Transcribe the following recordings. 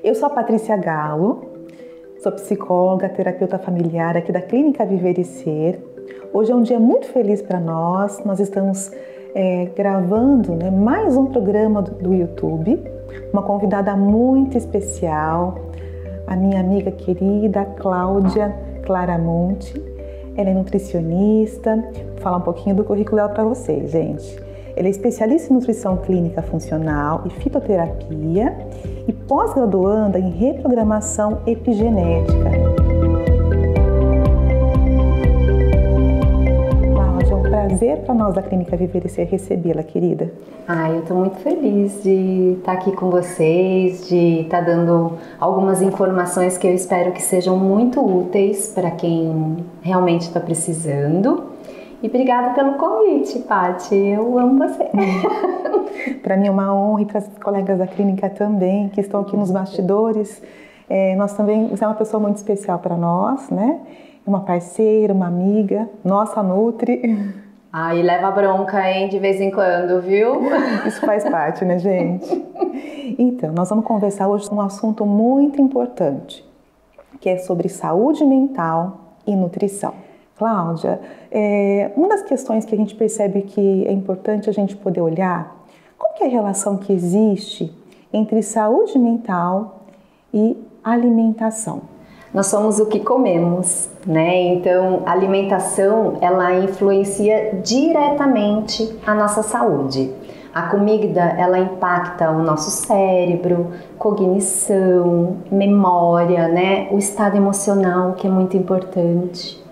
Eu sou a Patrícia Galo, sou psicóloga, terapeuta familiar aqui da Clínica Viver e Ser. Hoje é um dia muito feliz para nós. Nós estamos gravando mais um programa do YouTube, uma convidada muito especial, a minha amiga querida Cláudia Claramonte. Ela é nutricionista. Vou falar um pouquinho do currículo dela para vocês, gente. Ela é especialista em nutrição clínica funcional e fitoterapia e pós-graduanda em reprogramação epigenética. Cláudia, é um prazer para nós da Clínica Viver e Ser recebê-la, querida. Eu estou muito feliz de estar aqui com vocês, de estar dando algumas informações que eu espero que sejam muito úteis para quem realmente está precisando. E obrigada pelo convite, Paty. Eu amo você. Para mim é uma honra e para as colegas da clínica também, que estão aqui nos bastidores. Você é uma pessoa muito especial para nós, né? Uma parceira, uma amiga, nossa Nutri. E leva bronca, hein, de vez em quando, viu? Isso faz parte, né, gente? Então, nós vamos conversar hoje um assunto muito importante, que é sobre saúde mental e nutrição. Cláudia, uma das questões que a gente percebe que é importante a gente poder olhar, qual que é a relação que existe entre saúde mental e alimentação? Nós somos o que comemos, né? Então, a alimentação, ela influencia diretamente a nossa saúde. A comida, ela impacta o nosso cérebro, cognição, memória, né? O estado emocional, que é muito importante.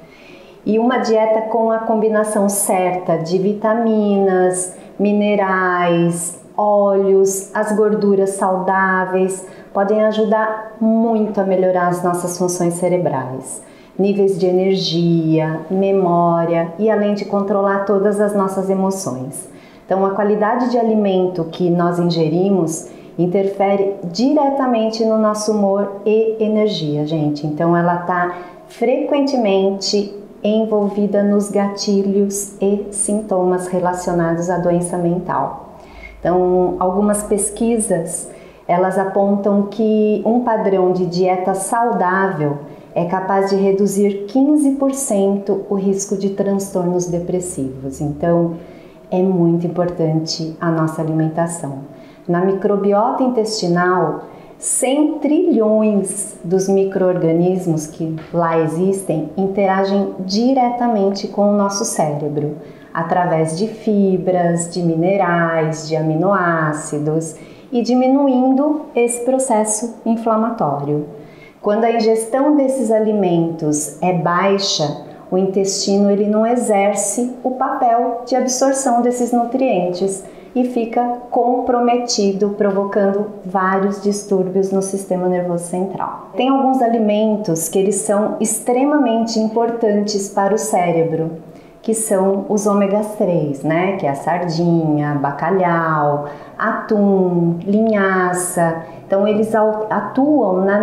E uma dieta com a combinação certa de vitaminas, minerais, óleos, as gorduras saudáveis podem ajudar muito a melhorar as nossas funções cerebrais, níveis de energia, memória e além de controlar todas as nossas emoções. Então, a qualidade de alimento que nós ingerimos interfere diretamente no nosso humor e energia, gente. Então, ela está frequentemente envolvida nos gatilhos e sintomas relacionados à doença mental. Então, algumas pesquisas, elas apontam que um padrão de dieta saudável é capaz de reduzir 15% o risco de transtornos depressivos. Então, é muito importante a nossa alimentação. Na microbiota intestinal, 100 trilhões dos micro-organismos que lá existem interagem diretamente com o nosso cérebro, através de fibras, de minerais, de aminoácidos e diminuindo esse processo inflamatório. Quando a ingestão desses alimentos é baixa, o intestino ele não exerce o papel de absorção desses nutrientes e fica comprometido, provocando vários distúrbios no sistema nervoso central. Tem alguns alimentos que eles são extremamente importantes para o cérebro, que são os ômegas 3, né? Que é a sardinha, bacalhau, atum, linhaça. Então eles atuam na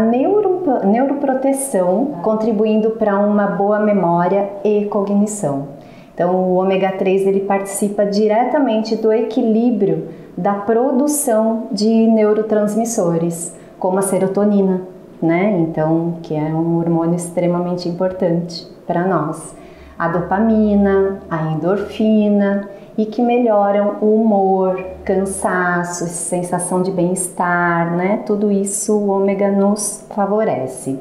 neuroproteção, contribuindo para uma boa memória e cognição. Então, o ômega 3 ele participa diretamente do equilíbrio da produção de neurotransmissores, como a serotonina, né? Então, que é um hormônio extremamente importante para nós. A dopamina, a endorfina e que melhoram o humor, cansaço, sensação de bem-estar, né? Tudo isso o ômega nos favorece.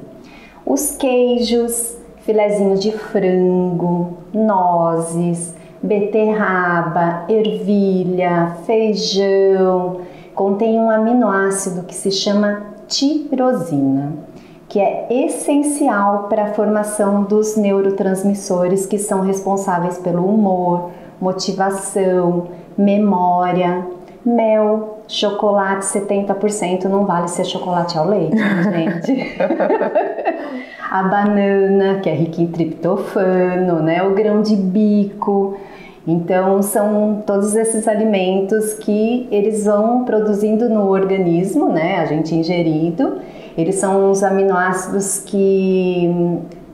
Os queijos, filezinho de frango, nozes, beterraba, ervilha, feijão, contém um aminoácido que se chama tirosina, que é essencial para a formação dos neurotransmissores que são responsáveis pelo humor, motivação, memória. Mel, chocolate 70%, não vale ser chocolate ao leite, gente. A banana, que é rica em triptofano, né? O grão de bico. Então, são todos esses alimentos que eles vão produzindo no organismo, né? A gente ingerindo. Eles são os aminoácidos que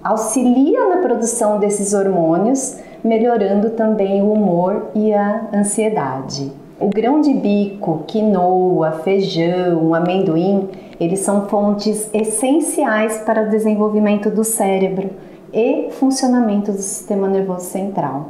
auxiliam na produção desses hormônios, melhorando também o humor e a ansiedade. O grão de bico, quinoa, feijão, amendoim, eles são fontes essenciais para o desenvolvimento do cérebro e funcionamento do sistema nervoso central.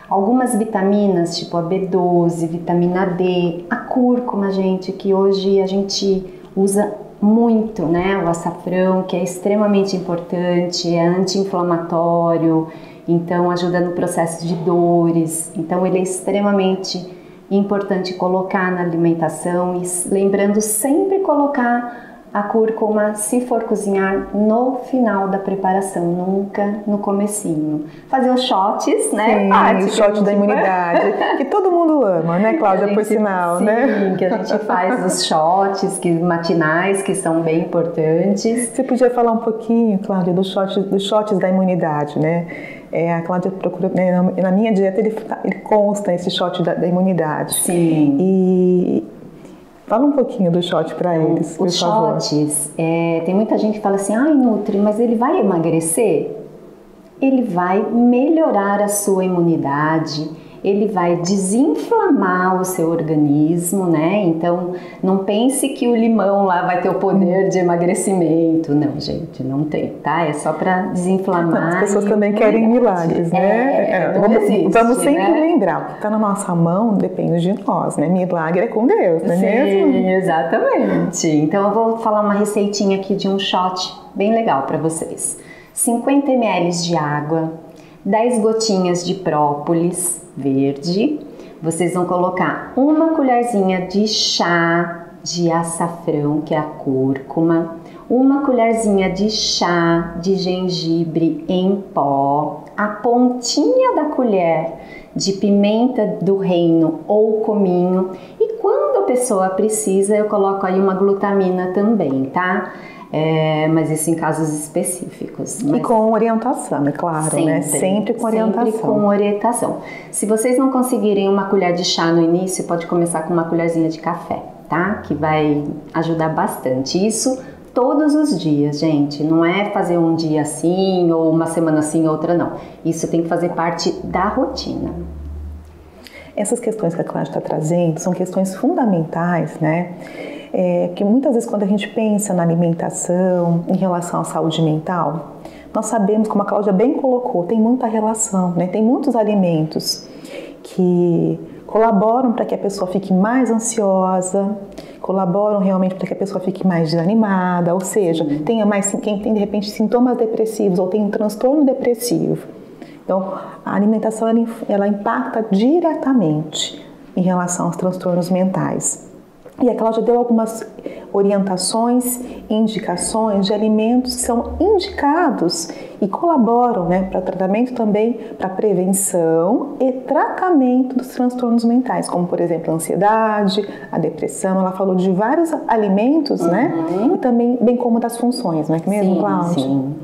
Algumas vitaminas, tipo a B12, vitamina D, a cúrcuma, gente, que hoje a gente usa muito, né? O açafrão, que é extremamente importante, é anti-inflamatório, então ajuda no processo de dores. Então ele é extremamente importante colocar na alimentação e lembrando sempre colocar a cúrcuma, se for cozinhar, no final da preparação, nunca no comecinho. Fazer os shots, né? Sim, o shot da imunidade, que todo mundo ama, né, Cláudia, por sinal, sim, né? Sim, que a gente faz os shots matinais, que são bem importantes. Você podia falar um pouquinho, Cláudia, dos shots da imunidade, né? A Cláudia procura, né, na minha dieta ele consta esse shot da imunidade. Sim. E fala um pouquinho do shot para eles, por favor. Os shots, tem muita gente que fala assim, ai Nutri, mas ele vai emagrecer? Ele vai melhorar a sua imunidade, ele vai desinflamar o seu organismo, né? Então, não pense que o limão lá vai ter o poder de emagrecimento. Não, gente, não tem, tá? É só para desinflamar. Não, as pessoas também querem milagres, né? Vamos sempre lembrar, o que está na nossa mão depende de nós, né? Milagre é com Deus, não é mesmo? Sim, exatamente. Então, eu vou falar uma receitinha aqui de um shot bem legal para vocês. 50 ml de água, 10 gotinhas de própolis verde, vocês vão colocar uma colherzinha de chá de açafrão, que é a cúrcuma, uma colherzinha de chá de gengibre em pó, a pontinha da colher de pimenta do reino ou cominho, e quando a pessoa precisa eu coloco aí uma glutamina também, tá? Mas isso em casos específicos. E com orientação, é claro, sempre, né? Sempre com orientação. Sempre com orientação. Se vocês não conseguirem uma colher de chá no início, pode começar com uma colherzinha de café, tá? Que vai ajudar bastante. Isso todos os dias, gente. Não é fazer um dia assim, ou uma semana assim, outra não. Isso tem que fazer parte da rotina. Essas questões que a Cláudia está trazendo são questões fundamentais, né? Que muitas vezes quando a gente pensa na alimentação em relação à saúde mental, nós sabemos, como a Cláudia bem colocou, tem muita relação, né? Tem muitos alimentos que colaboram para que a pessoa fique mais ansiosa, colaboram realmente para que a pessoa fique mais desanimada, ou seja, tenha mais, quem tem de repente sintomas depressivos ou tem um transtorno depressivo. Então, a alimentação ela impacta diretamente em relação aos transtornos mentais. E a Cláudia deu algumas orientações e indicações de alimentos que são indicados e colaboram, né, para tratamento também, para prevenção e tratamento dos transtornos mentais, como por exemplo a ansiedade, a depressão. Ela falou de vários alimentos, né, e também bem como das funções, não é mesmo, Cláudia? Sim.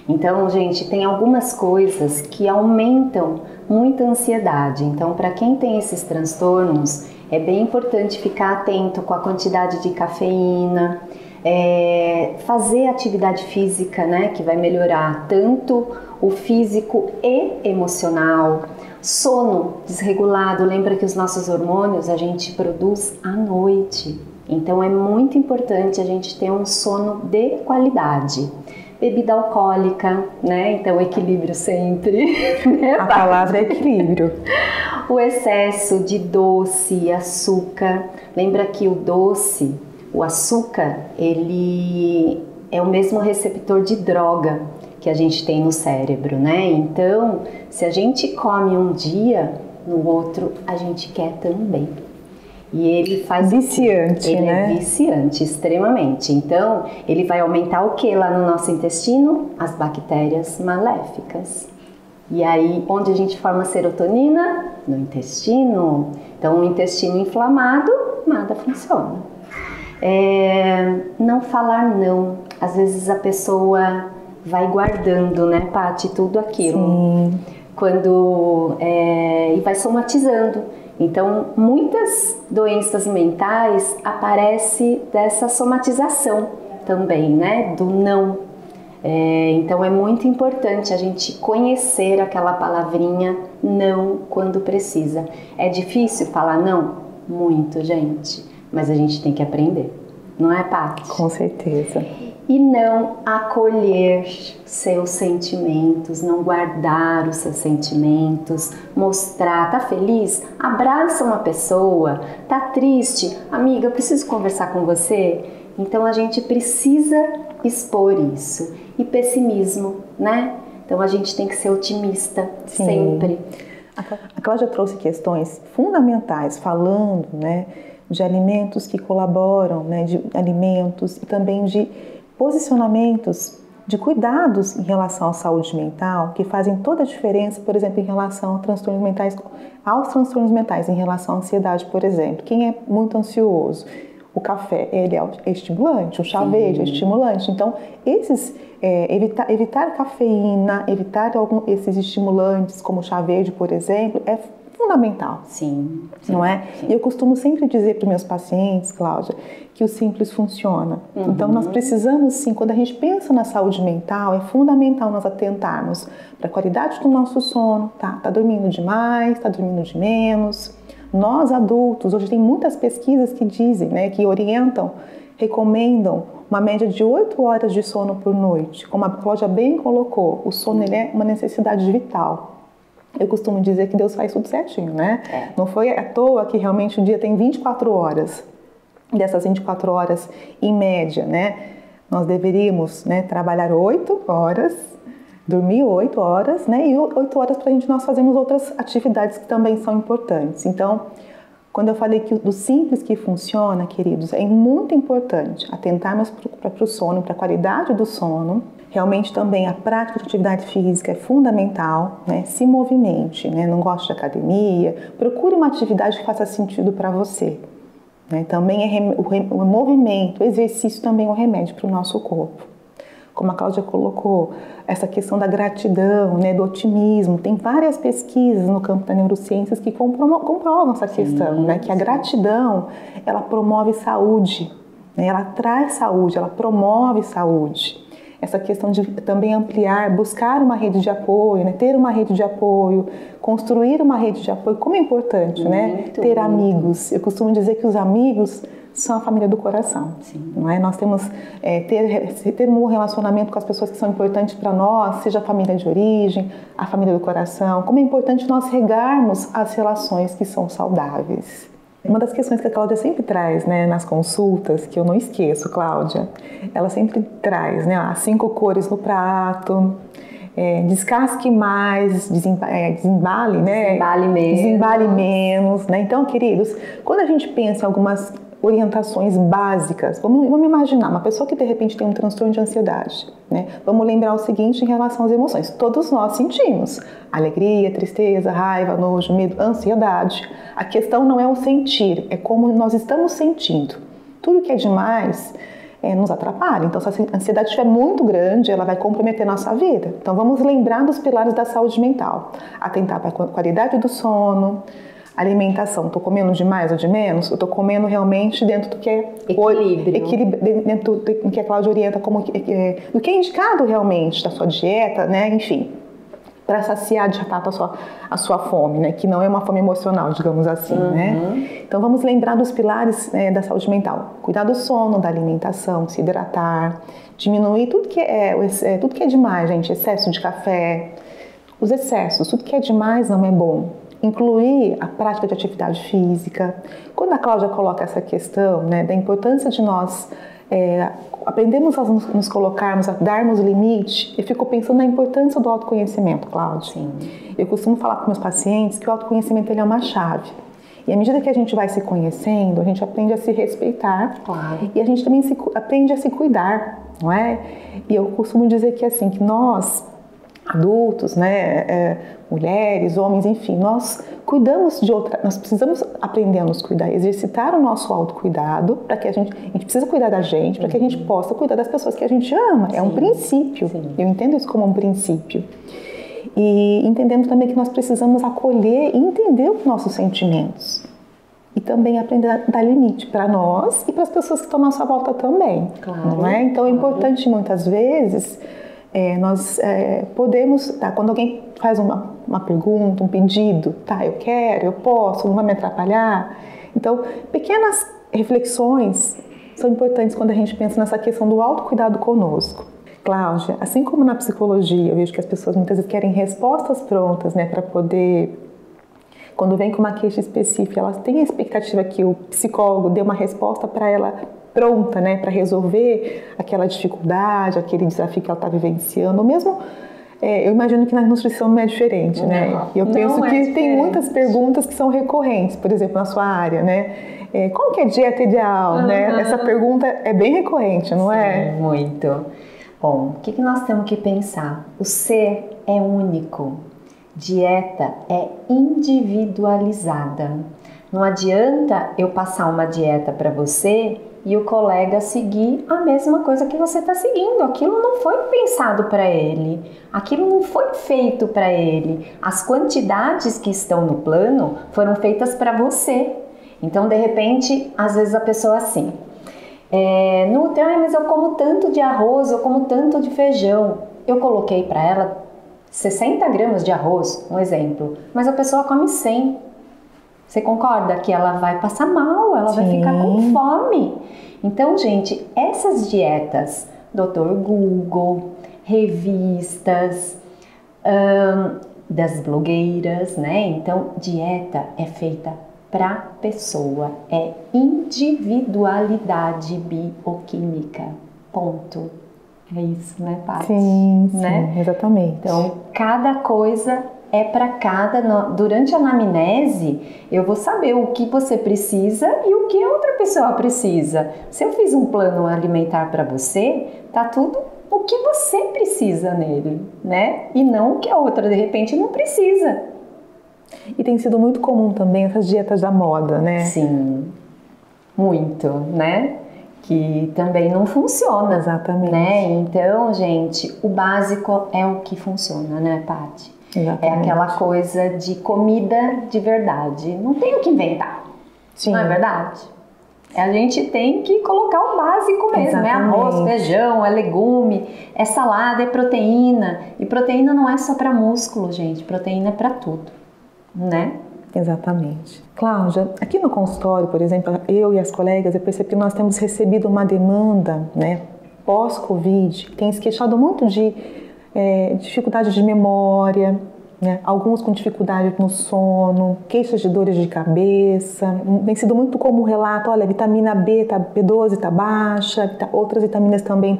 Então, gente, tem algumas coisas que aumentam muito a ansiedade. Então, para quem tem esses transtornos, é bem importante ficar atento com a quantidade de cafeína, fazer atividade física, né, que vai melhorar tanto o físico e emocional. Sono desregulado, lembra que os nossos hormônios a gente produz à noite. Então, é muito importante a gente ter um sono de qualidade. Bebida alcoólica, né? Então, equilíbrio sempre. Né? A palavra é equilíbrio. O excesso de doce e açúcar. Lembra que o doce, o açúcar, ele é o mesmo receptor de droga que a gente tem no cérebro, né? Então, se a gente come um dia, no outro a gente quer também. E ele faz viciante, ele né? É viciante, extremamente. Então, ele vai aumentar o que lá no nosso intestino? As bactérias maléficas. E aí, onde a gente forma serotonina? No intestino. Então, o intestino inflamado, nada funciona. Não falar não. Às vezes a pessoa vai guardando, né, Paty, tudo aquilo. Sim. E vai somatizando. Então, muitas doenças mentais aparecem dessa somatização também, né? Do não. Então, é muito importante a gente conhecer aquela palavrinha não quando precisa. É difícil falar não? muito, gente. Mas a gente tem que aprender, não é, Paty? Com certeza. E não acolher seus sentimentos, não guardar os seus sentimentos, mostrar, tá feliz? Abraça uma pessoa, tá triste? Amiga, eu preciso conversar com você. Então a gente precisa expor isso. E pessimismo, né? Então a gente tem que ser otimista. Sim. Sempre. A Cláudia trouxe questões fundamentais, falando, né, de alimentos que colaboram, né, de alimentos e também de posicionamentos, de cuidados em relação à saúde mental, que fazem toda a diferença, por exemplo, em relação aos transtornos mentais, em relação à ansiedade, por exemplo. Quem é muito ansioso, o café, ele é estimulante, o chá verde é estimulante. Então, evitar cafeína, evitar esses estimulantes, como o chá verde, por exemplo, é fundamental. Sim. Não é? Sim. E eu costumo sempre dizer para os meus pacientes, Cláudia, que o simples funciona. Então, nós precisamos, sim, quando a gente pensa na saúde mental, é fundamental nós atentarmos para a qualidade do nosso sono, tá dormindo demais, tá dormindo de menos. Nós, adultos, hoje tem muitas pesquisas que dizem, né, que orientam, recomendam uma média de 8 horas de sono por noite. Como a Cláudia bem colocou, o sono ele é uma necessidade vital. Eu costumo dizer que Deus faz tudo certinho, né? Não foi à toa que realmente o dia tem 24 horas. Dessas 24 horas, em média, né, nós deveríamos, né, trabalhar 8 horas, dormir 8 horas, né, e 8 horas para nós fazermos outras atividades que também são importantes. Então, quando eu falei que do simples que funciona, queridos, é muito importante atentarmos para o sono, para a qualidade do sono. Realmente também a prática de atividade física é fundamental, né? Se movimente, né? Não gosta de academia, procure uma atividade que faça sentido para você. Né? Também o movimento, o exercício também é um remédio para o nosso corpo. Como a Cláudia colocou, essa questão da gratidão, né, do otimismo, tem várias pesquisas no campo da neurociências que comprovam essa questão, né, que a gratidão, ela promove saúde, né, ela traz saúde, ela promove saúde. Essa questão de também ampliar, buscar uma rede de apoio, né, ter uma rede de apoio, construir uma rede de apoio, como é importante, né, ter amigos. Eu costumo dizer que os amigos são a família do coração, não é? Nós temos ter um relacionamento com as pessoas que são importantes para nós, seja a família de origem, a família do coração. Como é importante nós regarmos as relações que são saudáveis. Uma das questões que a Cláudia sempre traz, né, nas consultas, que eu não esqueço, Cláudia, ela sempre traz, né, as 5 cores no prato, descasque mais, desembale, né? Desembale menos, né? Então, queridos, quando a gente pensa em algumas orientações básicas, vamos imaginar uma pessoa que de repente tem um transtorno de ansiedade, né? Vamos lembrar o seguinte em relação às emoções. Todos nós sentimos alegria, tristeza, raiva, nojo, medo, ansiedade. A questão não é o sentir, é como nós estamos sentindo. Tudo que é demais nos atrapalha. Então, se a ansiedade estiver muito grande, ela vai comprometer nossa vida. Então, vamos lembrar dos pilares da saúde mental. Atentar para a qualidade do sono, alimentação. Estou comendo de mais ou de menos? Eu estou comendo realmente dentro do que é equilíbrio, dentro do que a Cláudia orienta como do que é indicado realmente da sua dieta, né? Enfim, para saciar de fato a sua fome, né? Que não é uma fome emocional, digamos assim, né? Então vamos lembrar dos pilares da saúde mental: cuidar do sono, da alimentação, se hidratar, diminuir tudo que é demais, gente. Excesso de café, os excessos, tudo que é demais não é bom. Incluir a prática de atividade física. Quando a Cláudia coloca essa questão, né, da importância de nós aprendermos a nos colocarmos, a darmos limite, eu fico pensando na importância do autoconhecimento, Cláudia. Sim. Eu costumo falar com meus pacientes que o autoconhecimento ele é uma chave. E à medida que a gente vai se conhecendo, a gente aprende a se respeitar, claro, e a gente também aprende a se cuidar, não é? E eu costumo dizer que assim, que nós adultos, né, mulheres, homens, enfim, nós cuidamos nós precisamos aprender a nos cuidar, exercitar o nosso autocuidado, para que a gente precisa cuidar da gente, para que a gente possa cuidar das pessoas que a gente ama. É um princípio. Sim. Eu entendo isso como um princípio. E entendendo também que nós precisamos acolher e entender os nossos sentimentos. E também aprender a dar limite para nós e para as pessoas que estão à nossa volta também. Claro, não é? Então é importante muitas vezes nós podemos, quando alguém faz uma pergunta, um pedido, eu quero, eu posso, não vai me atrapalhar, Então, pequenas reflexões são importantes quando a gente pensa nessa questão do autocuidado conosco. Cláudia, assim como na psicologia, eu vejo que as pessoas muitas vezes querem respostas prontas, né, para poder, quando vem com uma queixa específica, elas têm a expectativa que o psicólogo dê uma resposta para ela pronta, né, para resolver aquela dificuldade, aquele desafio que ela está vivenciando, ou mesmo, eu imagino que na nutrição não é diferente, né? E eu penso que tem muitas perguntas que são recorrentes, por exemplo, na sua área, né? Qual que é a dieta ideal, né? Essa pergunta é bem recorrente, não é? Sim, muito. Bom, o que nós temos que pensar? O ser é único, dieta é individualizada. Não adianta eu passar uma dieta para você e o colega seguir a mesma coisa que você está seguindo. Aquilo não foi pensado para ele, aquilo não foi feito para ele. As quantidades que estão no plano foram feitas para você. Então, de repente, às vezes a pessoa assim, mas eu como tanto de arroz, eu como tanto de feijão. Eu coloquei para ela 60 gramas de arroz, um exemplo, mas a pessoa come 100. Você concorda que ela vai passar mal, ela vai ficar com fome? Então, gente, essas dietas, Dr. Google, revistas, das blogueiras, né? Então, dieta é feita para pessoa, é individualidade bioquímica, ponto. É isso, né, Paty? Sim, né? Exatamente. Então, cada coisa é para cada. Durante a anamnese, eu vou saber o que você precisa e o que a outra pessoa precisa. Se eu fiz um plano alimentar para você, tá tudo o que você precisa nele, né? E não o que a outra, de repente, não precisa. E tem sido muito comum também essas dietas da moda, né? Sim, muito, né? Que também não funciona. Exatamente. Né? Então, gente, o básico é o que funciona, né, Paty? Exatamente. É aquela coisa de comida de verdade. Não tem o que inventar. Sim. Não é verdade? A gente tem que colocar o básico mesmo. Exatamente. É arroz, feijão, é legume, é salada, é proteína. E proteína não é só para músculo, gente. Proteína é para tudo, né? Exatamente. Cláudia, aqui no consultório, por exemplo, eu e as colegas, eu percebi que nós temos recebido uma demanda, né, pós-Covid, tem se queixado muito de dificuldade de memória, né, alguns com dificuldade no sono, queixas de dores de cabeça, tem sido muito comum o relato, olha, a vitamina B12 está baixa, outras vitaminas também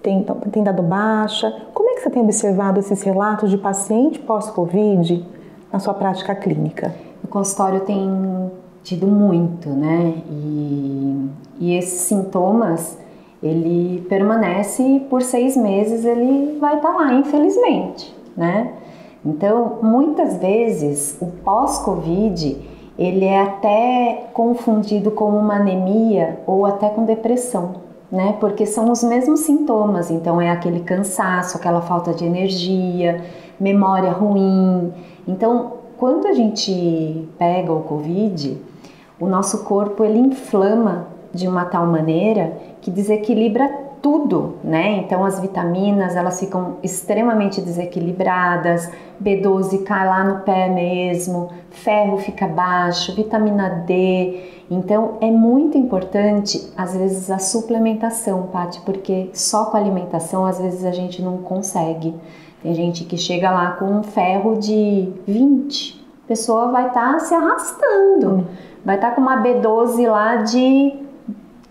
tem dado baixa. Como é que você tem observado esses relatos de paciente pós-Covid na sua prática clínica? O consultório tem tido muito, né? E esses sintomas, ele permanece por 6 meses, ele vai estar lá, infelizmente, né? Então, muitas vezes, o pós-Covid, ele é até confundido com uma anemia ou até com depressão, né? Porque são os mesmos sintomas, então é aquele cansaço, aquela falta de energia, memória ruim. Então, quando a gente pega o Covid, o nosso corpo ele inflama de uma tal maneira que desequilibra tudo, né? Então as vitaminas elas ficam extremamente desequilibradas, B12 cai lá no pé mesmo, ferro fica baixo, vitamina D. Então é muito importante às vezes a suplementação, Paty, porque só com a alimentação às vezes a gente não consegue. Tem gente que chega lá com um ferro de 20, a pessoa vai estar se arrastando, vai estar com uma B12 lá de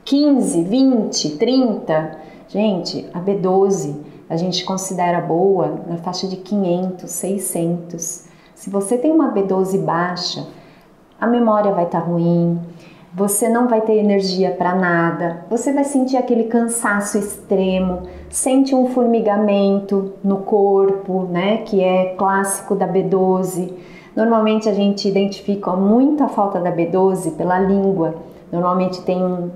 15, 20, 30. Gente, a B12 a gente considera boa na faixa de 500, 600. Se você tem uma B12 baixa, a memória vai estar ruim, você não vai ter energia para nada, você vai sentir aquele cansaço extremo, sente um formigamento no corpo, né, que é clássico da B12. Normalmente a gente identifica muito a falta da B12 pela língua. Normalmente tem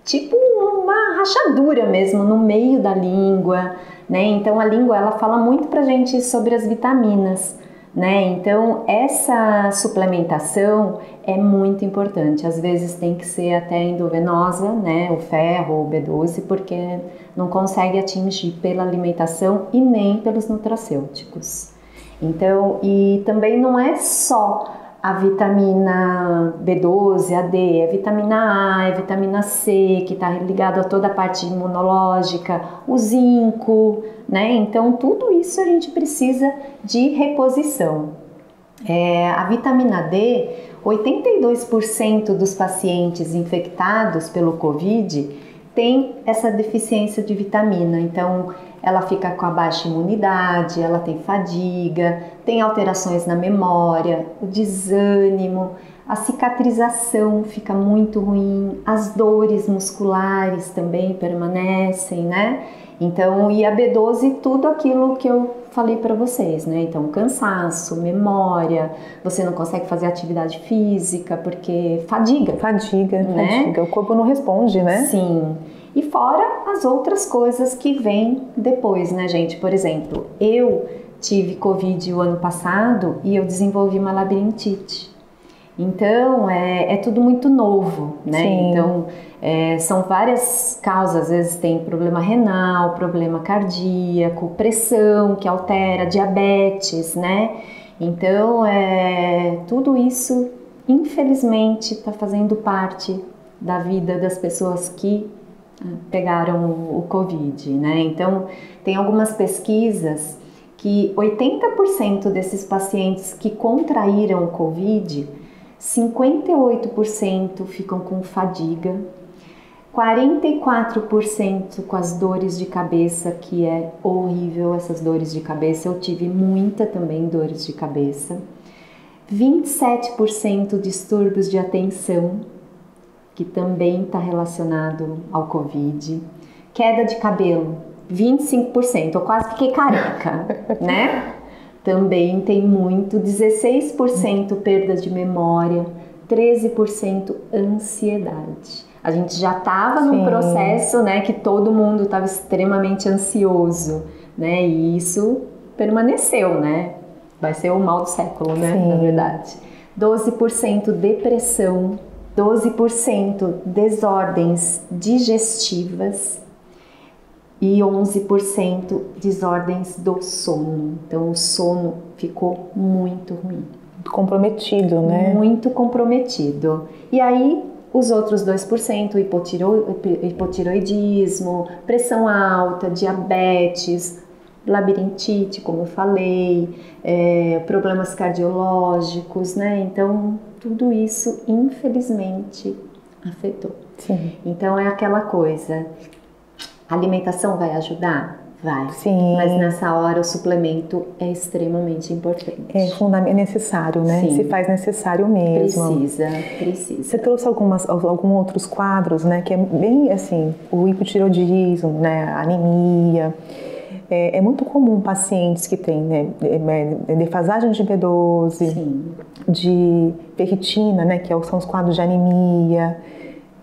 tipo uma rachadura mesmo no meio da língua, né? Então a língua ela fala muito pra gente sobre as vitaminas, né? Então essa suplementação é muito importante. Às vezes tem que ser até endovenosa, né? O ferro ou o B12, porque não consegue atingir pela alimentação e nem pelos nutracêuticos. Então, e também não é só a vitamina B12, a D, é vitamina A, é vitamina C, que está ligado a toda a parte imunológica, o zinco, né? Então, tudo isso a gente precisa de reposição. A vitamina D, 82% dos pacientes infectados pelo Covid tem essa deficiência de vitamina, então ela fica com a baixa imunidade, ela tem fadiga, tem alterações na memória, o desânimo, a cicatrização fica muito ruim, as dores musculares também permanecem, né? Então, e a B12, tudo aquilo que eu falei para vocês, né? Então, cansaço, memória, você não consegue fazer atividade física porque fadiga. Fadiga, né? fadiga. O corpo não responde, né? Sim. E fora as outras coisas que vêm depois, né, gente? Por exemplo, eu tive Covid o ano passado e eu desenvolvi uma labirintite. Então, é tudo muito novo, né? Sim. Então, são várias causas. Às vezes tem problema renal, problema cardíaco, pressão que altera, diabetes, né? Então, tudo isso, infelizmente, está fazendo parte da vida das pessoas que pegaram o Covid, né? Então, tem algumas pesquisas que 80% desses pacientes que contraíram o Covid, 58% ficam com fadiga, 44% com as dores de cabeça, que é horrível essas dores de cabeça, eu tive muita também dores de cabeça, 27% distúrbios de atenção, que também está relacionado ao Covid, queda de cabelo, 25%, eu quase fiquei careca, né? Também tem muito, 16% perda de memória, 13% ansiedade. A gente já estava num processo, né, que todo mundo estava extremamente ansioso, né, e isso permaneceu, né, vai ser o mal do século, né, na verdade. 12% depressão, 12% desordens digestivas, e 11% desordens do sono. Então, o sono ficou muito ruim. Comprometido, né? Muito comprometido. E aí, os outros 2%, hipotiroidismo, pressão alta, diabetes, labirintite, como eu falei, problemas cardiológicos, né? Então, tudo isso, infelizmente, afetou. Sim. Então, é aquela coisa... A alimentação vai ajudar? Vai. Sim. Mas nessa hora o suplemento é extremamente importante. É necessário, né? Sim. Se faz necessário mesmo. Precisa. Você trouxe alguns outros quadros, né? Que é bem assim, o hipotireoidismo, né? A anemia. É muito comum pacientes que têm, né? Defasagem de B12, Sim. de ferritina, né? Que são os quadros de anemia,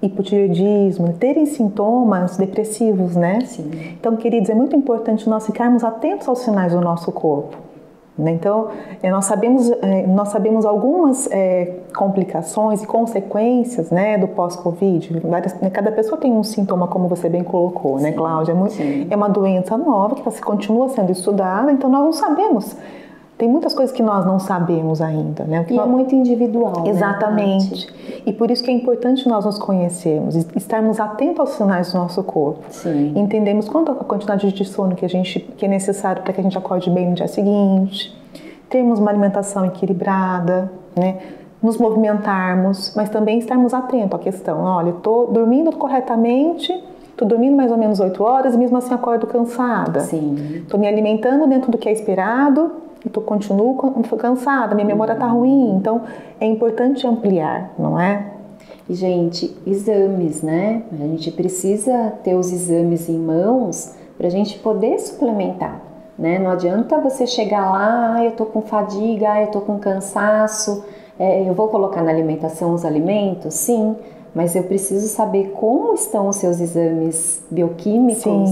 hipotireoidismo, terem sintomas depressivos, né? Sim. Então, queridos, é muito importante nós ficarmos atentos aos sinais do nosso corpo, né? Então, nós sabemos algumas complicações e consequências, né, do pós-Covid. Cada pessoa tem um sintoma, como você bem colocou, né, Cláudia? É uma doença nova que continua sendo estudada, então nós não sabemos. Tem muitas coisas que nós não sabemos ainda, né? É muito individual. Exatamente. Né, e por isso que é importante nós nos conhecermos, estarmos atentos aos sinais do nosso corpo. Sim. Entendermos quanto a quantidade de sono que é necessário para que a gente acorde bem no dia seguinte, termos uma alimentação equilibrada, né? Nos movimentarmos, mas também estarmos atentos à questão. Olha, estou dormindo corretamente, estou dormindo mais ou menos 8 horas e mesmo assim acordo cansada. Sim. Estou me alimentando dentro do que é esperado, continuo cansada, minha memória está ruim, então é importante ampliar, não é? E, gente, exames, né? A gente precisa ter os exames em mãos para a gente poder suplementar, né? Não adianta você chegar lá, eu tô com fadiga, eu tô com cansaço, eu vou colocar na alimentação os alimentos? Sim, mas eu preciso saber como estão os seus exames bioquímicos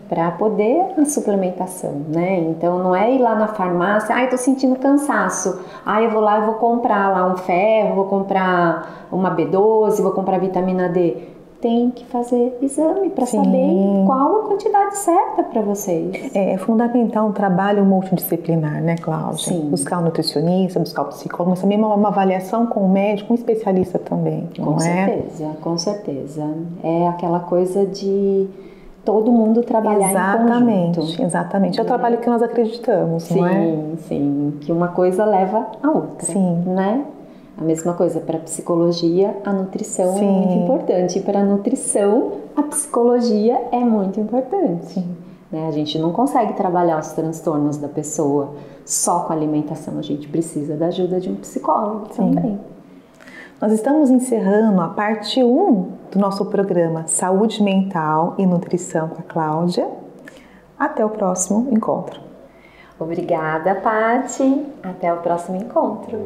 para poder a suplementação, né? Então, não é ir lá na farmácia, eu tô sentindo cansaço, eu vou lá e vou comprar lá um ferro, vou comprar uma B12, vou comprar vitamina D. tem que fazer exame para saber qual a quantidade certa para vocês. É fundamental um trabalho multidisciplinar, né, Cláudia? Sim. Buscar um nutricionista, buscar um psicólogo, mas também uma avaliação com o médico, um especialista também, não é? Com certeza. É aquela coisa de todo mundo trabalhar em conjunto. Exatamente. É o trabalho que nós acreditamos, não é? Sim. Que uma coisa leva a outra, né? A mesma coisa para a psicologia, a nutrição é muito importante. E para a nutrição, a psicologia é muito importante. Né? A gente não consegue trabalhar os transtornos da pessoa só com alimentação. A gente precisa da ajuda de um psicólogo também. Nós estamos encerrando a parte 1 do nosso programa Saúde Mental e Nutrição com a Cláudia. Até o próximo encontro. Obrigada, Paty. Até o próximo encontro.